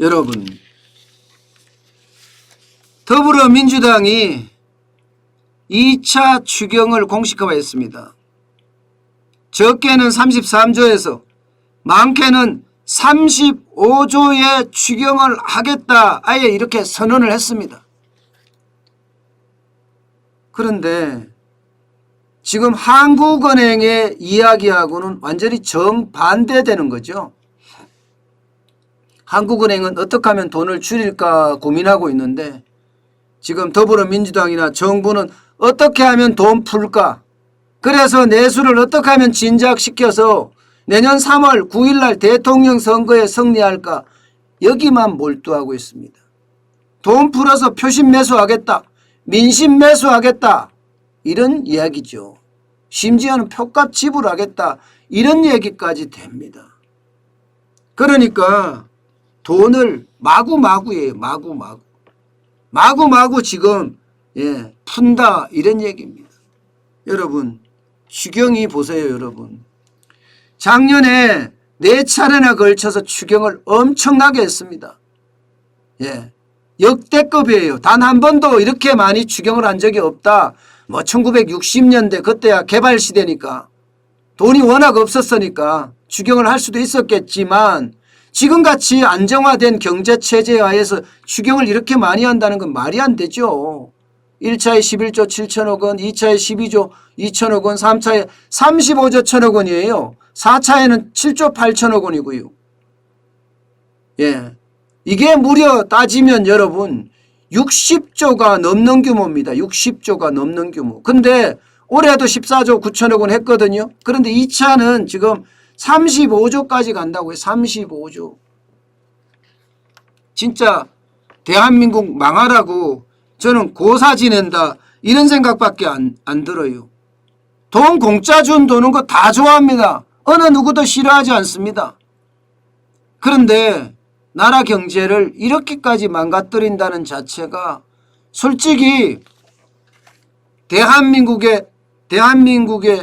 여러분, 더불어민주당이 2차 추경을 공식화했습니다. 적게는 33조에서 많게는 35조의 추경을 하겠다, 아예 이렇게 선언을 했습니다. 그런데 지금 한국은행의 이야기하고는 완전히 정반대되는 거죠. 한국은행은 어떻게 하면 돈을 줄일까 고민하고 있는데 지금 더불어민주당이나 정부는 어떻게 하면 돈 풀까, 그래서 내수를 어떻게 하면 진작시켜서 내년 3월 9일 날 대통령 선거에 승리할까, 여기만 몰두하고 있습니다. 돈 풀어서 표심 매수하겠다, 민심 매수하겠다, 이런 이야기죠. 심지어는 표값 지불하겠다, 이런 얘기까지 됩니다. 그러니까 돈을 마구마구예요. 마구마구 지금 푼다, 이런 얘기입니다. 여러분, 추경이 보세요. 여러분, 작년에 4차례나 걸쳐서 추경을 엄청나게 했습니다. 역대급이에요. 단 한 번도 이렇게 많이 추경을 한 적이 없다. 뭐 1960년대 그때야 개발 시대니까 돈이 워낙 없었으니까 추경을 할 수도 있었겠지만 지금같이 안정화된 경제체제에 하에서 추경을 이렇게 많이 한다는 건 말이 안 되죠. 1차에 11조 7천억 원, 2차에 12조 2천억 원, 3차에 35조 1천억 원이에요. 4차에는 7조 8천억 원이고요. 이게 무려 따지면 여러분 60조가 넘는 규모입니다. 60조가 넘는 규모. 근데 올해도 14조 9천억 원 했거든요. 그런데 2차는 지금 35조까지 간다고요. 35조. 진짜 대한민국 망하라고 저는 고사 지낸다, 이런 생각밖에 안 들어요. 돈 공짜 준 도는 거 다 좋아합니다. 어느 누구도 싫어하지 않습니다. 그런데 나라 경제를 이렇게까지 망가뜨린다는 자체가 솔직히 대한민국의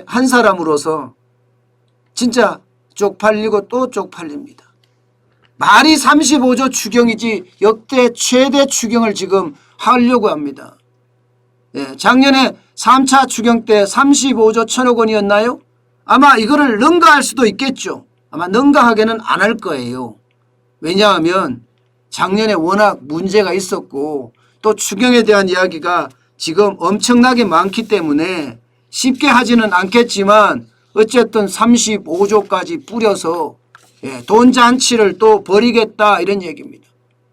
한 사람으로서 진짜 쪽팔리고 또 쪽팔립니다. 말이 35조 추경이지 역대 최대 추경을 지금 하려고 합니다. 작년에 3차 추경 때 35조 1천억 원이었나요? 아마 이거를 능가할 수도 있겠죠. 아마 능가하게는 안 할 거예요. 왜냐하면 작년에 워낙 문제가 있었고 또 추경에 대한 이야기가 지금 엄청나게 많기 때문에 쉽게 하지는 않겠지만 어쨌든 35조까지 뿌려서 돈 잔치를 또 벌이겠다, 이런 얘기입니다.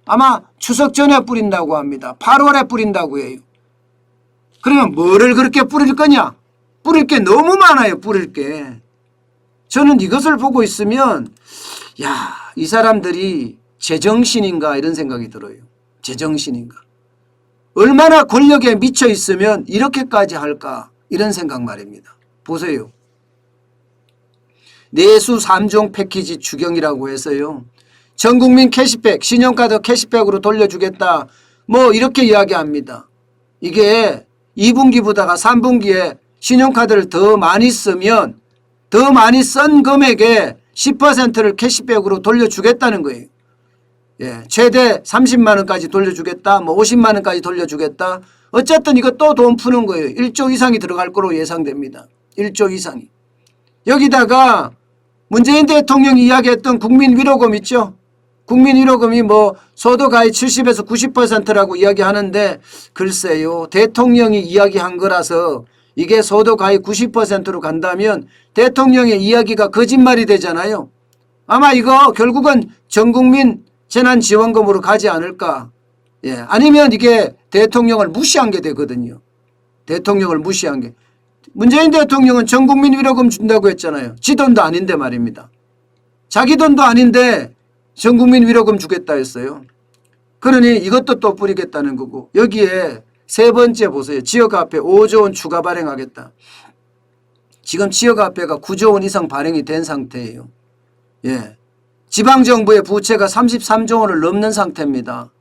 아마 추석 전에 뿌린다고 합니다. 8월에 뿌린다고 해요. 그러면 뭐를 그렇게 뿌릴 거냐? 뿌릴 게 너무 많아요. 뿌릴 게. 저는 이것을 보고 있으면 이 사람들이 제정신인가, 이런 생각이 들어요. 제정신인가. 얼마나 권력에 미쳐 있으면 이렇게까지 할까, 이런 생각 말입니다. 보세요. 내수 3종 패키지 추경이라고 해서요. 전국민 캐시백, 신용카드 캐시백으로 돌려주겠다, 뭐 이렇게 이야기합니다. 이게 2분기보다가 3분기에 신용카드를 더 많이 쓰면 더 많이 쓴 금액의 10%를 캐시백으로 돌려주겠다는 거예요. 최대 30만 원까지 돌려주겠다, 뭐 50만 원까지 돌려주겠다. 어쨌든 이거 또 돈 푸는 거예요. 1조 이상이 들어갈 거로 예상됩니다. 1조 이상이. 여기다가 문재인 대통령이 이야기했던 국민위로금 있죠. 국민위로금이 뭐 소득하위 70에서 90%라고 이야기하는데 글쎄요. 대통령이 이야기한 거라서 이게 소득하위 90%로 간다면 대통령의 이야기가 거짓말이 되잖아요. 아마 이거 결국은 전국민 재난지원금으로 가지 않을까. 아니면 이게 대통령을 무시한 게 되거든요. 대통령을 무시한 게. 문재인 대통령은 전국민 위로금 준다고 했잖아요. 지 돈도 아닌데 말입니다. 자기 돈도 아닌데 전국민 위로금 주겠다 했어요. 그러니 이것도 또 뿌리겠다는 거고, 여기에 세 번째 보세요. 지역화폐 5조 원 추가 발행하겠다. 지금 지역화폐가 9조 원 이상 발행이 된 상태예요. 지방정부의 부채가 33조 원을 넘는 상태입니다.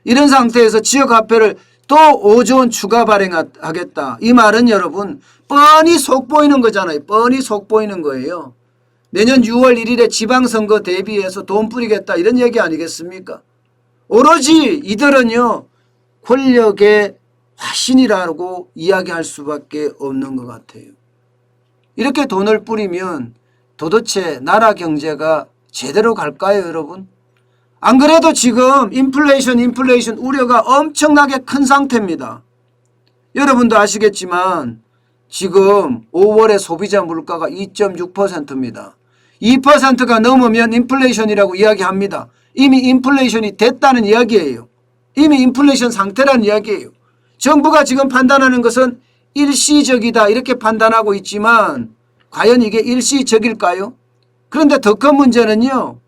이런 상태에서 지역화폐를 또 5조 원 추가 발행하겠다. 이 말은 여러분 뻔히 속보이는 거잖아요. 뻔히 속보이는 거예요. 내년 6월 1일에 지방선거 대비해서 돈 뿌리겠다, 이런 얘기 아니겠습니까? 오로지 이들은요 권력의 화신이라고 이야기할 수밖에 없는 것 같아요. 이렇게 돈을 뿌리면 도대체 나라 경제가 제대로 갈까요, 여러분? 안 그래도 지금 인플레이션 우려가 엄청나게 큰 상태입니다. 여러분도 아시겠지만 지금 5월에 소비자 물가가 2.6%입니다. 2%가 넘으면 인플레이션이라고 이야기합니다. 이미 인플레이션이 됐다는 이야기예요. 이미 인플레이션 상태라는 이야기예요. 정부가 지금 판단하는 것은 일시적이다 이렇게 판단하고 있지만 과연 이게 일시적일까요? 그런데 더 큰 문제는요.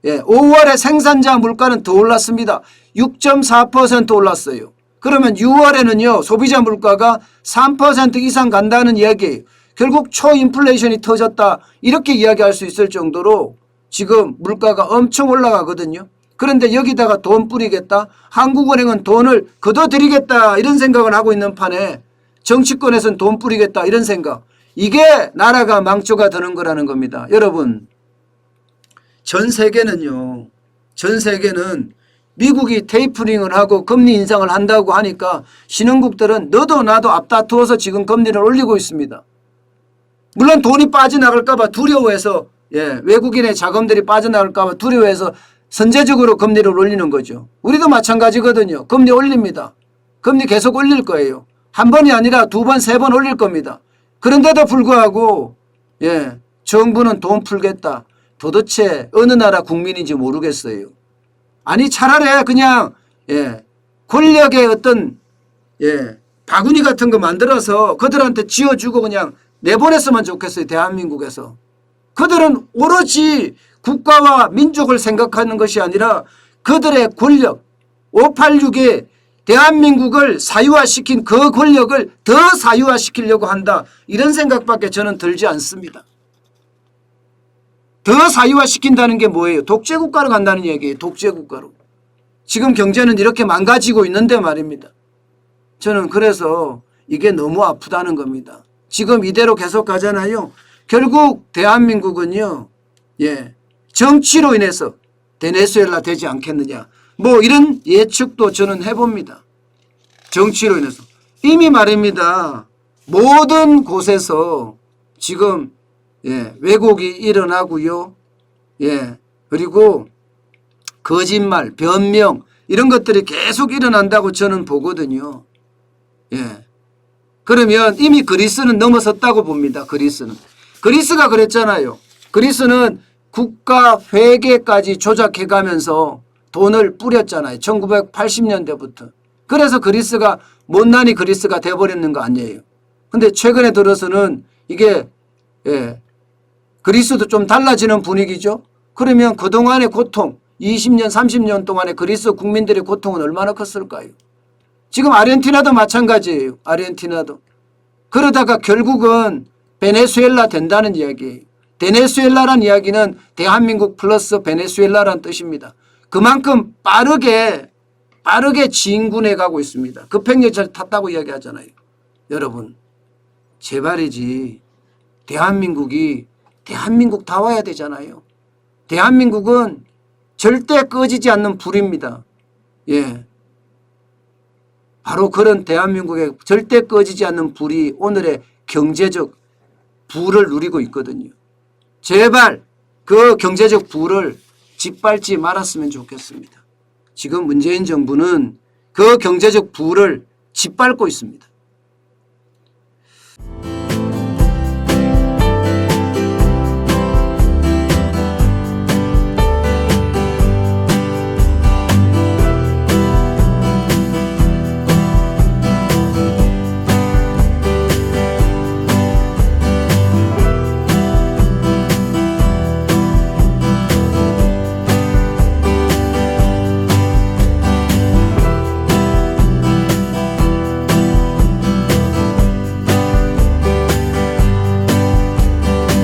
5월에 생산자 물가는 더 올랐습니다. 6.4% 올랐어요. 그러면 6월에는요 소비자 물가가 3% 이상 간다는 이야기예요. 결국 초인플레이션이 터졌다 이렇게 이야기할 수 있을 정도로 지금 물가가 엄청 올라가거든요. 그런데 여기다가 돈 뿌리겠다, 한국은행은 돈을 걷어들이겠다 이런 생각을 하고 있는 판에 정치권에서는 돈 뿌리겠다 이런 생각, 이게 나라가 망조가 되는 거라는 겁니다. 여러분, 전 세계는 미국이 테이퍼링을 하고 금리 인상을 한다고 하니까 신흥국들은 너도 나도 앞다투어서 지금 금리를 올리고 있습니다. 물론 돈이 빠져나갈까 봐 두려워해서, 외국인의 자금들이 빠져나갈까 봐 두려워해서 선제적으로 금리를 올리는 거죠. 우리도 마찬가지거든요. 금리 올립니다. 금리 계속 올릴 거예요. 한 번이 아니라 두 번, 세 번 올릴 겁니다. 그런데도 불구하고 정부는 돈 풀겠다. 도대체 어느 나라 국민인지 모르겠어요. 아니 차라리 그냥 권력의 어떤 바구니 같은 거 만들어서 그들한테 쥐어주고 그냥 내보냈으면 좋겠어요. 대한민국에서. 그들은 오로지 국가와 민족을 생각하는 것이 아니라 그들의 권력, 586에 대한민국을 사유화시킨 그 권력을 더 사유화시키려고 한다. 이런 생각밖에 저는 들지 않습니다. 더 사유화시킨다는 게 뭐예요? 독재국가로 간다는 얘기예요. 독재국가로. 지금 경제는 이렇게 망가지고 있는데 말입니다. 저는 그래서 이게 너무 아프다는 겁니다. 지금 이대로 계속 가잖아요. 결국 대한민국은요. 정치로 인해서 베네수엘라 되지 않겠느냐. 뭐 이런 예측도 저는 해봅니다. 정치로 인해서. 이미 말입니다. 모든 곳에서 지금 왜곡이 일어나고요. 그리고 거짓말, 변명 이런 것들이 계속 일어난다고 저는 보거든요. 그러면 이미 그리스는 넘어섰다고 봅니다. 그리스가 그랬잖아요. 그리스는 국가 회계까지 조작해가면서 돈을 뿌렸잖아요. 1980년대부터. 그래서 그리스가 못난이 그리스가 돼버렸는 거 아니에요. 근데 최근에 들어서는 이게 그리스도 좀 달라지는 분위기죠. 그러면 그동안의 고통 20년 30년 동안의 그리스 국민들의 고통은 얼마나 컸을까요? 지금 아르헨티나도 마찬가지예요. 아르헨티나도. 그러다가 결국은 베네수엘라 된다는 이야기예요. 베네수엘라란 이야기는 대한민국 플러스 베네수엘라란 뜻입니다. 그만큼 빠르게 진군해 가고 있습니다. 급행열차를 탔다고 이야기하잖아요. 여러분 제발이지. 대한민국 다 와야 되잖아요. 대한민국은 절대 꺼지지 않는 불입니다. 바로 그런 대한민국의 절대 꺼지지 않는 불이 오늘의 경제적 부를 누리고 있거든요. 제발 그 경제적 부를 짓밟지 말았으면 좋겠습니다. 지금 문재인 정부는 그 경제적 부를 짓밟고 있습니다.